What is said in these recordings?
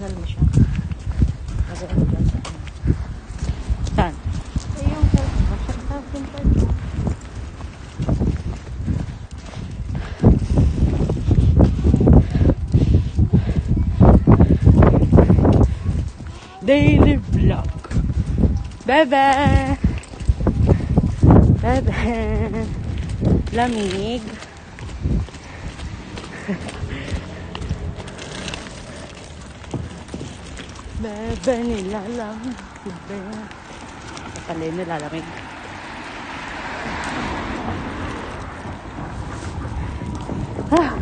Ano siya? Saan? Yung Daily vlog. Bebe! Bebe! Lamig. Bebe nilalamig. Bebe. Pala yun nilalamig. Ah.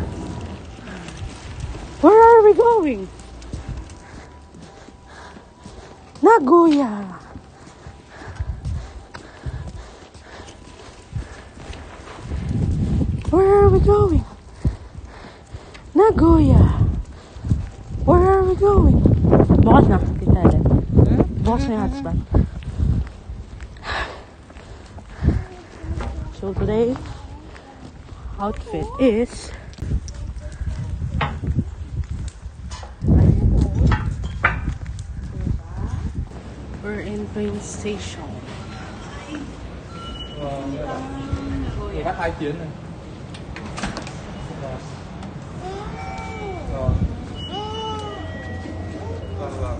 Where are we going? Nagoya. Where are we going? Nagoya. Where are we going? Bukas na, Tita Ellen. Bukas na yung hotspot. So today, outfit is we're in train station. Thì bắt 2 chuyến này. Rồi. Vâng vâng.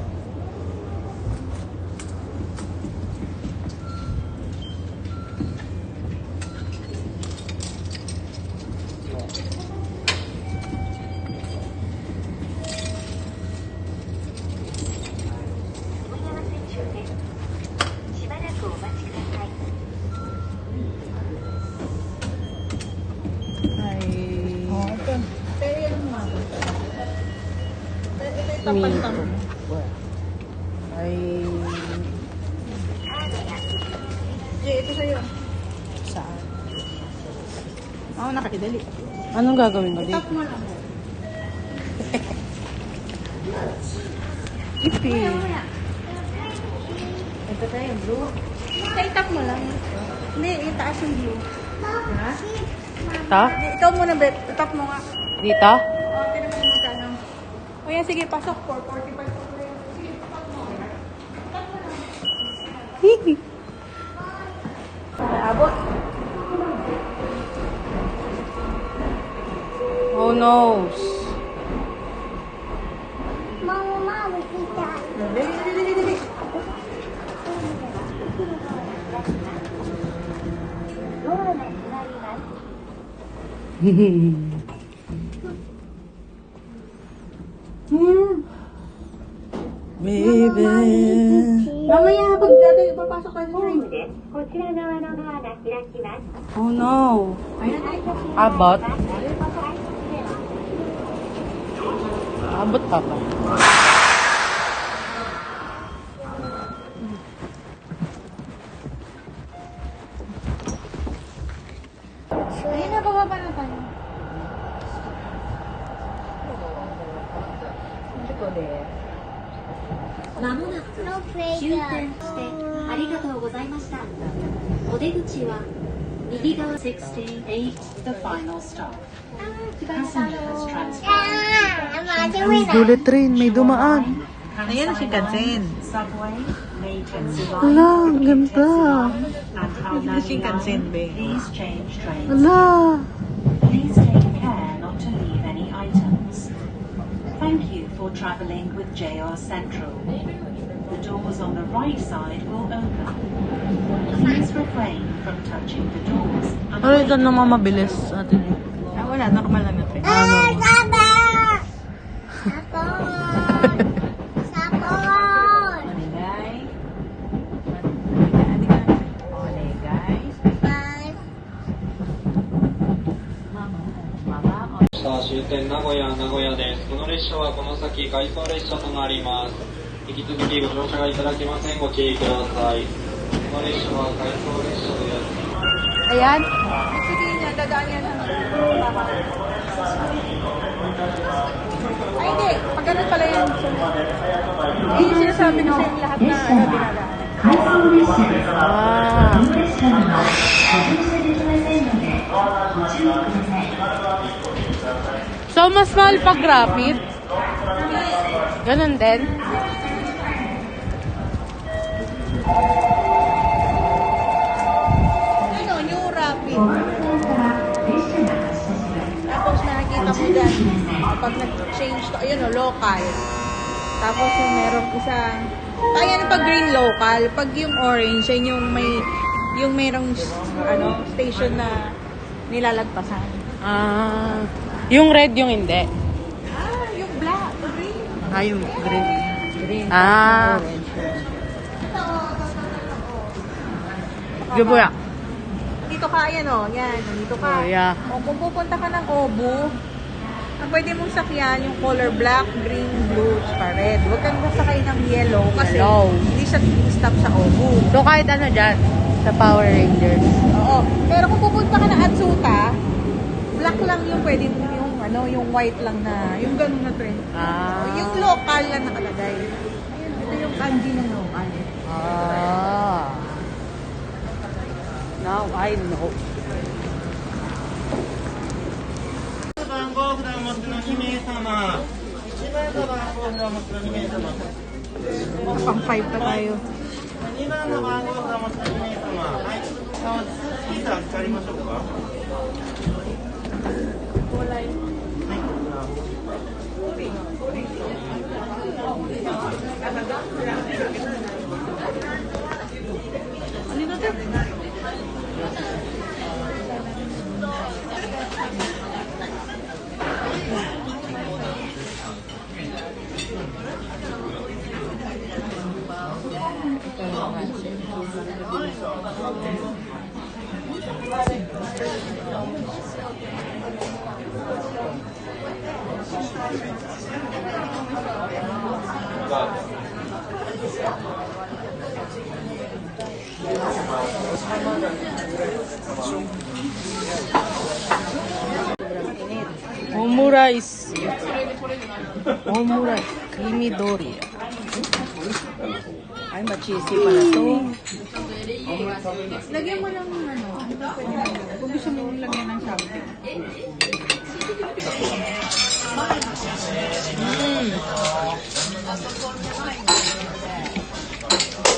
Minto. Ay... ito sa'yo. Saan? Oo, nakakidali. Anong gagawin mo dito? Tap mo lang. Ipi. Ito tayo, blue. Tap mo lang. Hindi, itaas yung blue. Ha? Ta? Ikaw muna, Bet. Tap mo nga. Dito? Oo, tinan mo yung magkano. O yan, sige, pasok. 445 po. Sige, tap mo. Tap mo lang. Hihi. Abot. Oh no. Dali. Baby. Mamaya, pag dati, papasok ka sa train. Oh no. Ayan, ay. Abot? Abot pa ba? Ayun na, bababa na tayo. No prayer. 終点してありがとうございました。お出口は右側168 the final stop. Passengers transfer. Uy, bullet train. May dumaan. Ayan na Shinkansen. Subway, Meiji Ala, ang ganda. and how Shinkansen, be. Please change trains. Ala. Please take care not to leave any items. Thank you for traveling with JR Central. The doors on the right side will open. Please refrain from touching the doors. Ano ito naman mabilis atin? Ah, wala. Normal lang natin. Ano? Mama. さあ終点名古屋です。この列車はこの先回送列車となります。引き続きご乗車がいただけません。ご注意ください。この列車は回送列車です。 Ayan. Sige niya, dadaan yan ng ay, hindi. Pag ganun pala yan. Hindi yung sinasabi na sa'yo lahat na dinadaan. So, mas mahal pag rapid? Ganun din. Ano, new rapid. Tapos nakikita mo dyan, kapag nag-change to, ayun o, local. Tapos yung merong isang, kaya ano pag green local, pag yung orange, yan yung merong ano, station na nilalagpasan. Ah, yung red yung hindi. Yung black, green. Ah, yung green. Green. Ah. Orange. Gabuya. Dito ka, ayan o, yan, dito ka. Oh, yeah. O kung pupunta ka ng Obu, ang pwede mong sakyan yung color black, green, blue, saka red. Huwag kang sasakay ng yellow kasi Yellow. hindi siya stop sa Obu. So, kahit ano dyan, sa Power Rangers. Oo. Pero kung pupunta ka ng Atsuta, black lang yung pwede mo yung ano, yung white lang na, yung ganun na trend. Ah. Yung local lang nakalagay. Ayun, ito yung kanji ng local. Ah. Now I know. 番号札をお持ちの2名様、1番の番号札をお持ちの2名様、 Pang 5 pa tayo. 2番の番号札をお持ちの2名様、はい、スキーター預かりましょうか。Ano na ito? Omurice. Omurice. Creamy Dory. Ay, ma-cheesy pala to. Lagyan mo lang ng ano. Kung gusto mo lagyan ng something.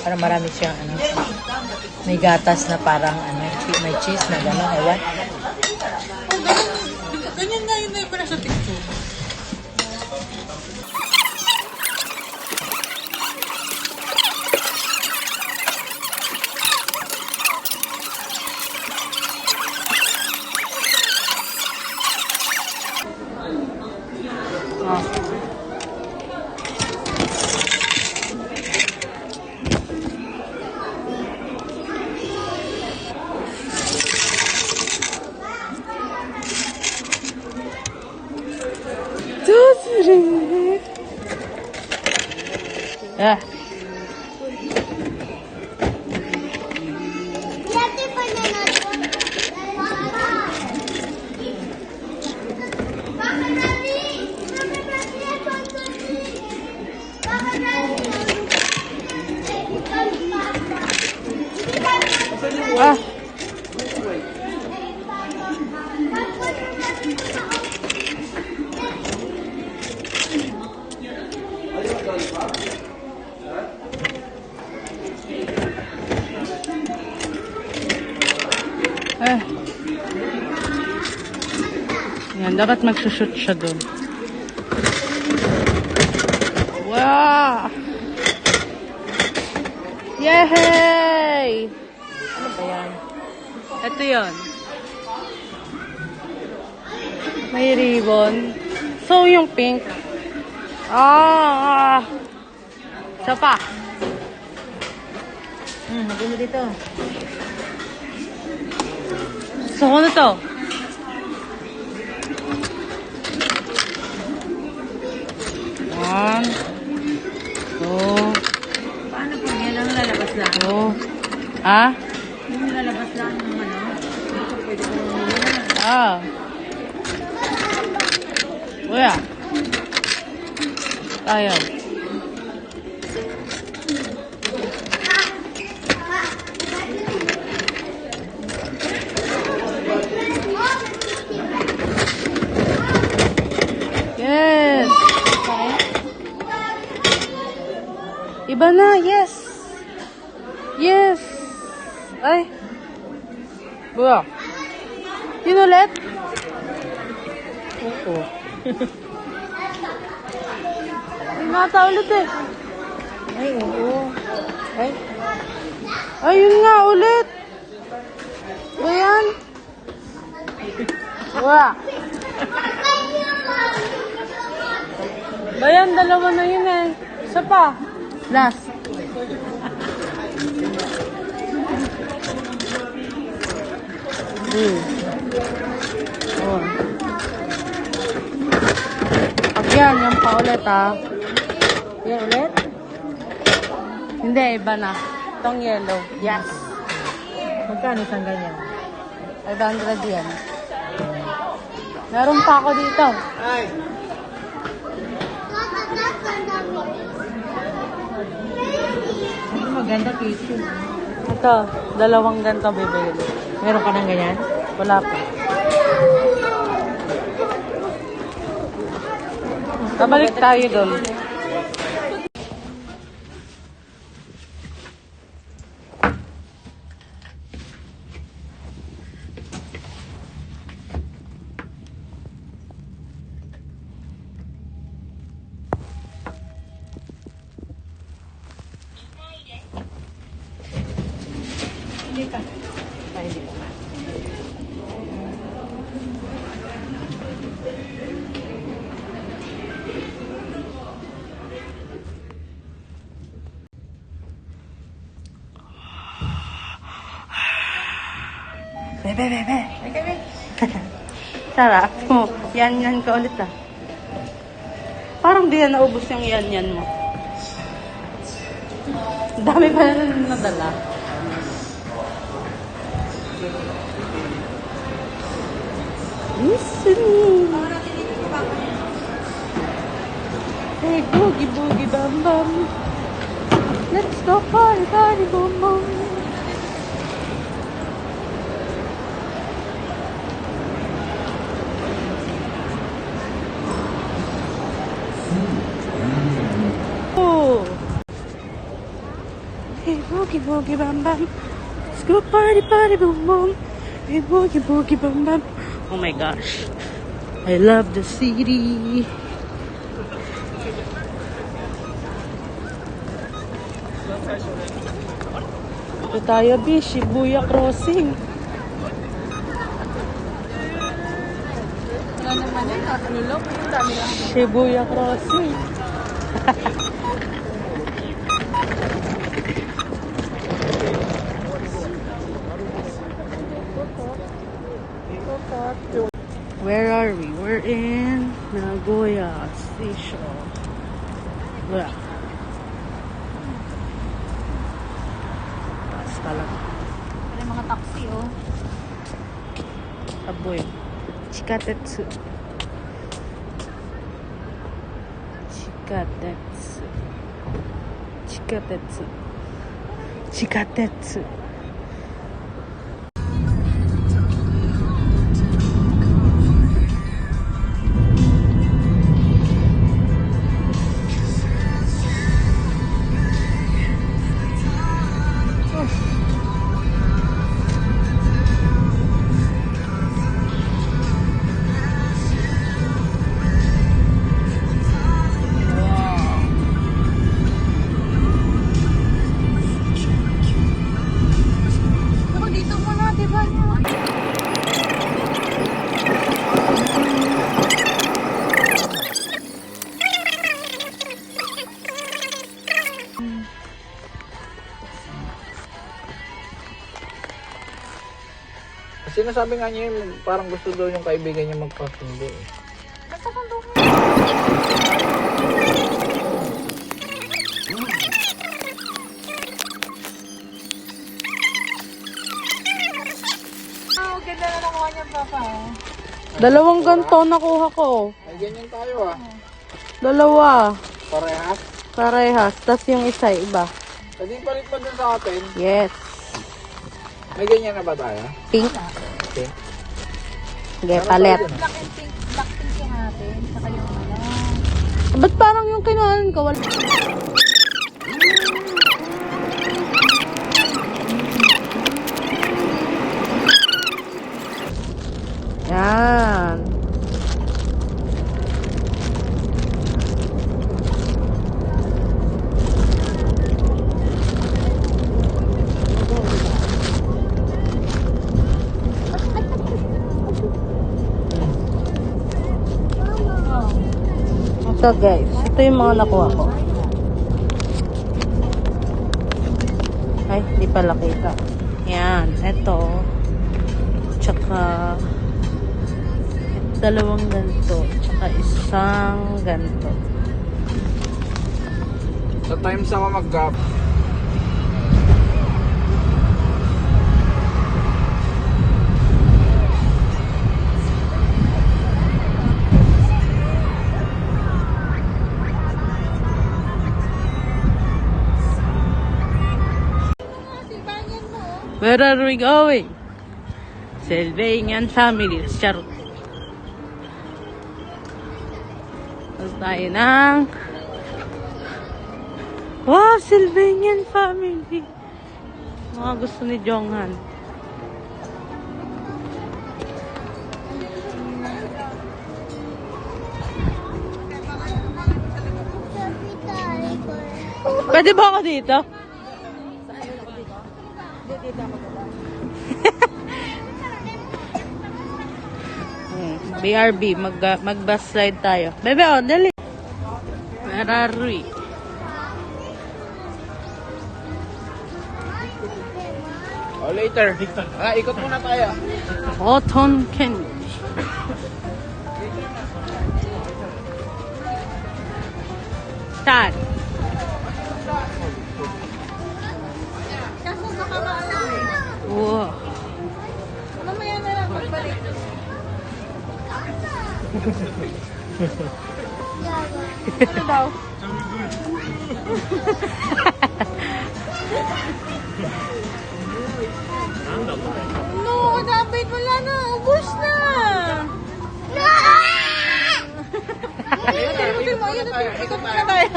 Parang marami siyang ano. May gatas na parang ano, may cheese na gano'n. Ewan. Ganyan nga yun na yung pala sa picture. Ah. Ah. Yan, dapat magsushoot siya doon. Wow! Yay! Ano ba yan? Ito yun. May ribbon. So, yung pink. Ah! Isa pa. Maganda dito. So, ano to? One. Two. Paano pag yan ang lalabas lang? Two. Ah? Yung lalabas lang ng ano? Pwede ko naman yan. Ah. Kuya. Tayo. Yes. Iba na, yes. Yes. Ay. Buwa. Yun ulit? Oo. Ingata ulit eh. Ay, oo. Ay. Ayun nga ulit. Ba yan? Wala. Ba yan, dalawa na yun eh. Isa pa. Last. Oh. Pag yan pa ulit ah. Yan ulit? Hindi, iba na. Itong yellow. Yes. Magkano isang ganyan? 500 yan. Meron pa ako dito. Ay! Maganda kitchen. Ito, dalawang ganito bibili. Meron ka ng ganyan? Wala pa. Babalik tayo doon. Bebe. Sarap mo. Yan ka ulit ah. Parang di na naubos yung yan mo. Dami pa na nadala. Listen. Hey, boogie, bam, bam. Let's go party, boom, boom. Oh. Hey, boogie, bam, bam. Let's go party, boom, boom. Hey, boogie, bam, bam. Oh my gosh. I love the city. Ito tayo, B. Shibuya Crossing. Wala naman yun. Nakatulog. Ang dami lang. Shibuya Crossing. Where are we? We're in Nagoya Station. Wala. Taas talaga. May mga taxi, oh. Aboy. Chikatetsu. Chikatetsu. Dito muna, diba? Sinasabi nga niya yung parang gusto daw yung kaibigan niya magpasundo eh. Oh, ganda na nakuha niya, Papa. Dalawang ganto nakuha ko. Ay, ganyan tayo ah. Dalawa. Parehas. Parehas. Tapos yung isa, iba. Pwede palit pa dun sa atin. Yes. May ganyan na ba tayo? Pink. Okay. Sige, palit. Black pink yung natin. Saka yung ano. Ba't parang yung kinuhaan ko? Wala. Ito guys, ito yung mga nakuha ko. Ay, di pala kita. Yan, ito. Tsaka, dalawang ganito. Tsaka isang ganito. Sa time sama mag-gap. Where are we going? Sylvanian family. Charot. Tapos tayo ng... Wow, Sylvanian family. Mga gusto ni Jonghan. Pwede ba ako dito? BRB, mag-bus slide tayo. Bebe, oh, dali. Where are we? Oh, later. Ikot muna tayo. Cotton candy. Saan? Kaso baka maano eh. Wow. Mamaya na lang, magbalik. Ano daw? No, dapat wala na. Ubus na. Ayun mo, ikot mo na tayo.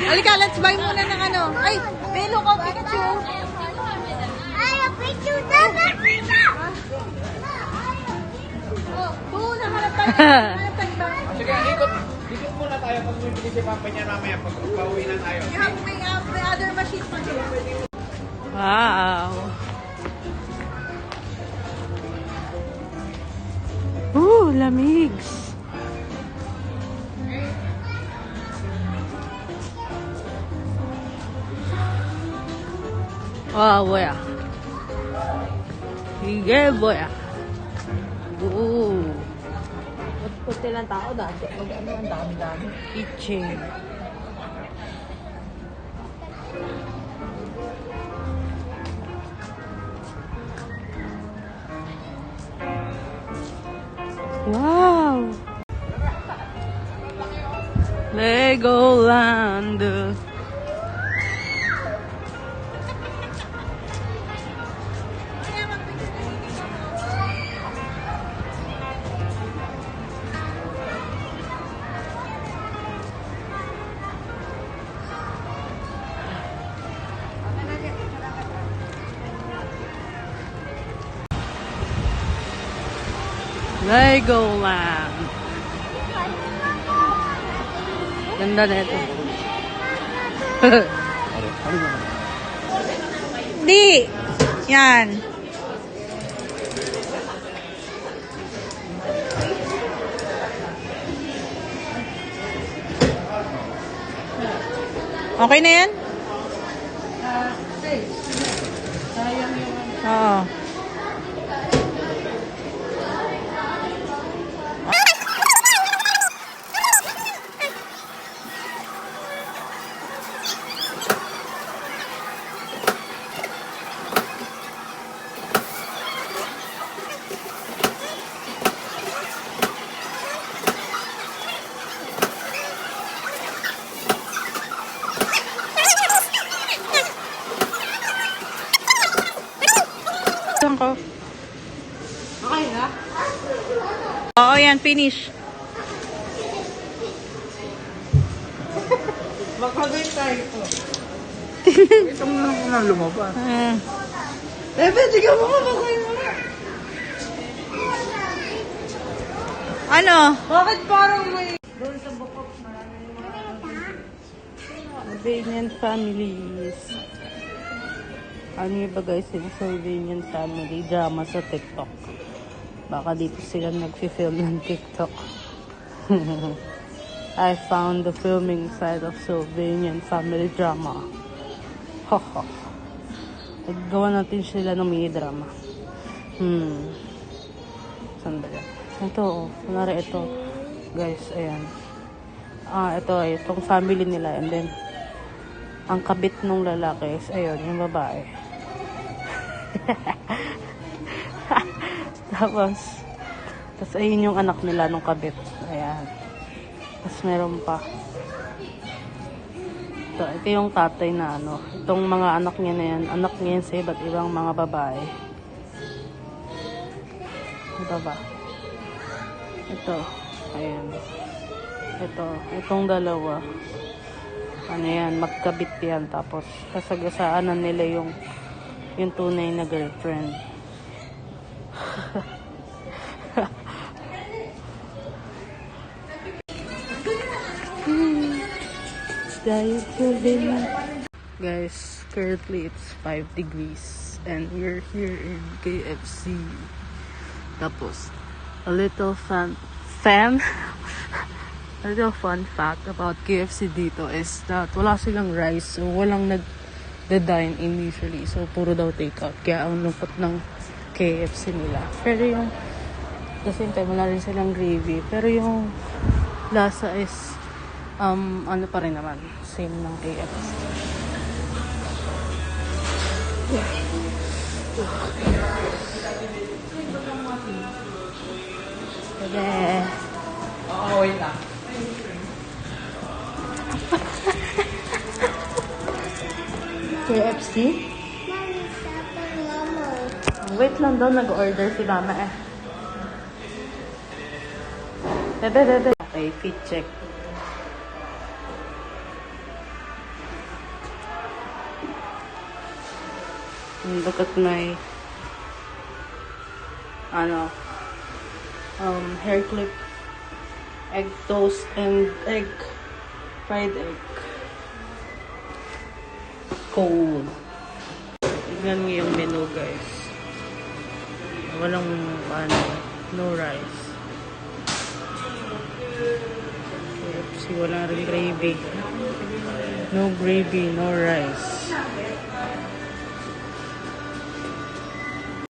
Halika, let's buy muna ng ano. Ay, Belo ko, Pikachu. Oh, doon, nakalap tayo. Nakalap tayo ba? Sige, ikot muna tayo pag may bilis si Papa niya mamaya pag pauwi na tayo. We have the other machine for you. Wow. Ooh, lamigs. Wow, boya. Sige, boya. Ooh. Kunti lang tao dati. Mag-ano, ang dami-dami. Kitchen. Wow! Legoland. Legoland. Ganda na ito. Di! Yan. Okay na yan? Oo. Ko. Okay na? Oo, yan, finish. Makagay tayo ito. Ito mo na lumabas. Bebe, di ka makakakay mo na. Ano? Bakit parang may... Albanian families. Ano yung ba guys, yung Slovenian family drama sa TikTok. Baka dito sila nag-film ng TikTok. I found the filming site of Slovenian family drama. Haha. Naggawa natin sila ng mini drama. Sandali. Ito, kunwari ito. Guys, ayan. Itong family nila. And then, ang kabit nung lalaki is, ayun, yung babae. Tapos, ayun yung anak nila nung kabit. Ayan. Tapos, meron pa. Ito yung tatay na ano. Itong mga anak niya na yan. Anak niya yan sa iba't ibang mga babae. Ito ba? Ito. Ayan. Itong dalawa. Ano yan, magkabit yan. Tapos, kasagasaanan nila yung tunay na girlfriend. Guys, currently it's 5 degrees and we're here in KFC. Tapos, a little fun fact about KFC dito is that wala silang rice, so walang nag-dine in usually, so puro daw takeout, kaya ang lungkot ng KFC nila. Pero yung the same time wala rin silang gravy, pero yung lasa is ano pa rin naman, same ng KFC. Wait lang. KFC? Wait lang daw, nag-order si mama eh. Bebe. Okay, fit check. Look at my hair clip, egg toast, and fried egg. Cold. Tignan mo yung menu, guys. Walang no rice. KFC, wala rin gravy. No gravy, no rice.